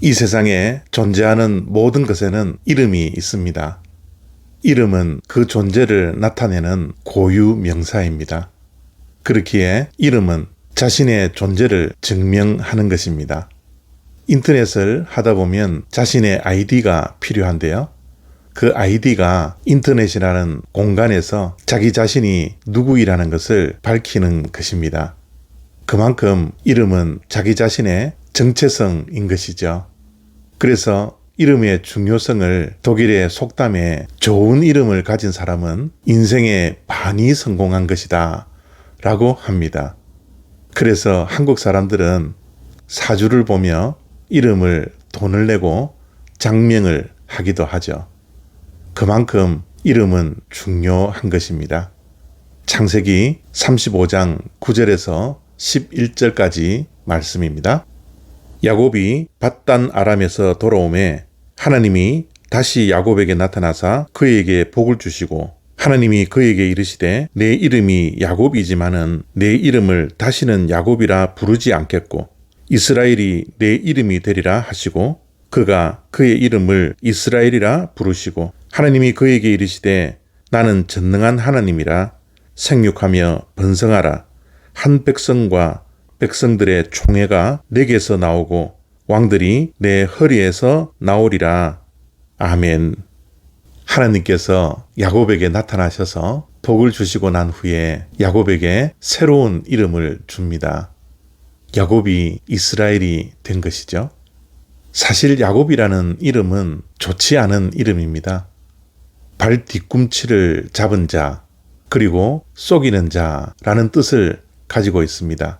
이 세상에 존재하는 모든 것에는 이름이 있습니다. 이름은 그 존재를 나타내는 고유 명사입니다. 그렇기에 이름은 자신의 존재를 증명하는 것입니다. 인터넷을 하다 보면 자신의 아이디가 필요한데요. 그 아이디가 인터넷이라는 공간에서 자기 자신이 누구이라는 것을 밝히는 것입니다. 그만큼 이름은 자기 자신의 정체성인 것이죠. 그래서 이름의 중요성을 독일의 속담에 좋은 이름을 가진 사람은 인생에 많이 성공한 것이다 라고 합니다. 그래서 한국 사람들은 사주를 보며 이름을 돈을 내고 장명을 하기도 하죠. 그만큼 이름은 중요한 것입니다. 창세기 35장 9절에서 11절까지 말씀입니다. 야곱이 밧단 아람에서 돌아오매 하나님이 다시 야곱에게 나타나사 그에게 복을 주시고 하나님이 그에게 이르시되 내 이름이 야곱이지만은 내 이름을 다시는 야곱이라 부르지 않겠고 이스라엘이 내 이름이 되리라 하시고 그가 그의 이름을 이스라엘이라 부르시고 하나님이 그에게 이르시되 나는 전능한 하나님이라 생육하며 번성하라 한 백성과 백성들의 총회가 내게서 나오고 왕들이 내 허리에서 나오리라. 아멘. 하나님께서 야곱에게 나타나셔서 복을 주시고 난 후에 야곱에게 새로운 이름을 줍니다. 야곱이 이스라엘이 된 것이죠. 사실 야곱이라는 이름은 좋지 않은 이름입니다. 발 뒤꿈치를 잡은 자, 그리고 속이는 자라는 뜻을 가지고 있습니다.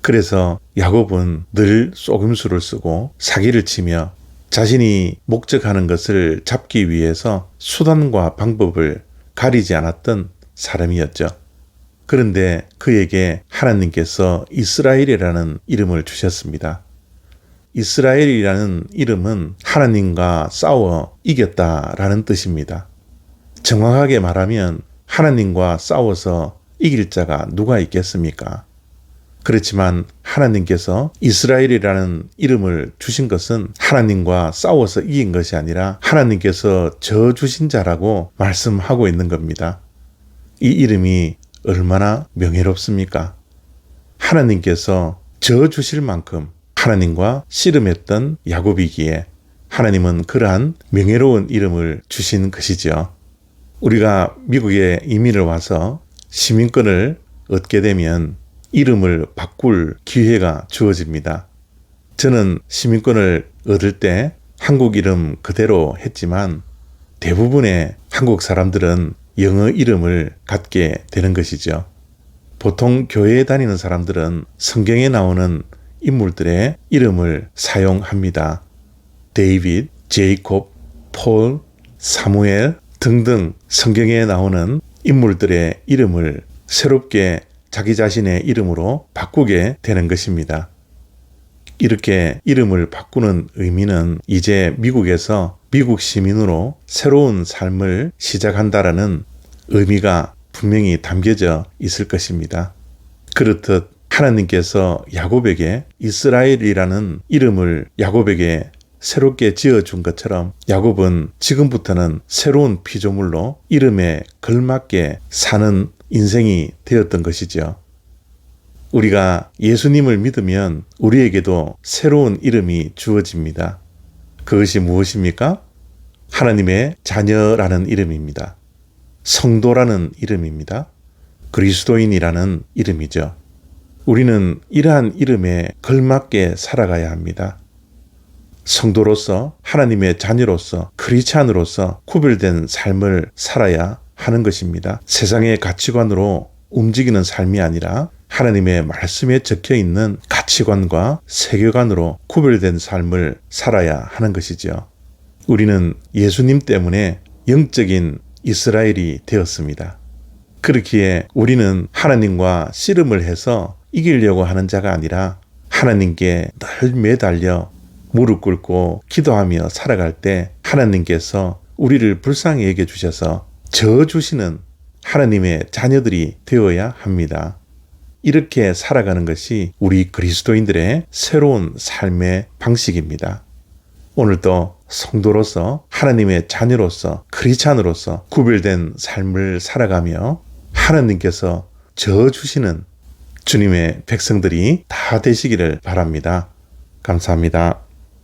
그래서 야곱은 늘 속임수를 쓰고 사기를 치며 자신이 목적하는 것을 잡기 위해서 수단과 방법을 가리지 않았던 사람이었죠. 그런데 그에게 하나님께서 이스라엘이라는 이름을 주셨습니다. 이스라엘이라는 이름은 하나님과 싸워 이겼다라는 뜻입니다. 정확하게 말하면 하나님과 싸워서 이길 자가 누가 있겠습니까? 그렇지만 하나님께서 이스라엘이라는 이름을 주신 것은 하나님과 싸워서 이긴 것이 아니라 하나님께서 저 주신 자라고 말씀하고 있는 겁니다. 이 이름이 얼마나 명예롭습니까? 하나님께서 저 주실 만큼 하나님과 씨름했던 야곱이기에 하나님은 그러한 명예로운 이름을 주신 것이죠. 우리가 미국에 이민을 와서 시민권을 얻게 되면 이름을 바꿀 기회가 주어집니다. 저는 시민권을 얻을 때 한국 이름 그대로 했지만 대부분의 한국 사람들은 영어 이름을 갖게 되는 것이죠. 보통 교회에 다니는 사람들은 성경에 나오는 인물들의 이름을 사용합니다. 데이빗, 제이콥, 폴, 사무엘 등등 성경에 나오는 인물들의 이름을 새롭게 자기 자신의 이름으로 바꾸게 되는 것입니다. 이렇게 이름을 바꾸는 의미는 이제 미국에서 미국 시민으로 새로운 삶을 시작한다라는 의미가 분명히 담겨져 있을 것입니다. 그렇듯 하나님께서 야곱에게 이스라엘이라는 이름을 야곱에게 새롭게 지어준 것처럼 야곱은 지금부터는 새로운 피조물로 이름에 걸맞게 사는 인생이 되었던 것이죠. 우리가 예수님을 믿으면 우리에게도 새로운 이름이 주어집니다. 그것이 무엇입니까? 하나님의 자녀라는 이름입니다. 성도라는 이름입니다. 그리스도인이라는 이름이죠. 우리는 이러한 이름에 걸맞게 살아가야 합니다. 성도로서 하나님의 자녀로서 크리스찬으로서 구별된 삶을 살아야 하는 것입니다. 세상의 가치관으로 움직이는 삶이 아니라 하나님의 말씀에 적혀 있는 가치관과 세계관으로 구별된 삶을 살아야 하는 것이죠. 우리는 예수님 때문에 영적인 이스라엘이 되었습니다. 그렇기에 우리는 하나님과 씨름을 해서 이기려고 하는 자가 아니라 하나님께 늘 매달려 무릎 꿇고 기도하며 살아갈 때 하나님께서 우리를 불쌍히 여겨주셔서 저 주시는 하나님의 자녀들이 되어야 합니다. 이렇게 살아가는 것이 우리 그리스도인들의 새로운 삶의 방식입니다. 오늘도 성도로서 하나님의 자녀로서 크리스찬으로서 구별된 삶을 살아가며 하나님께서 저어주시는 주님의 백성들이 다 되시기를 바랍니다. 감사합니다.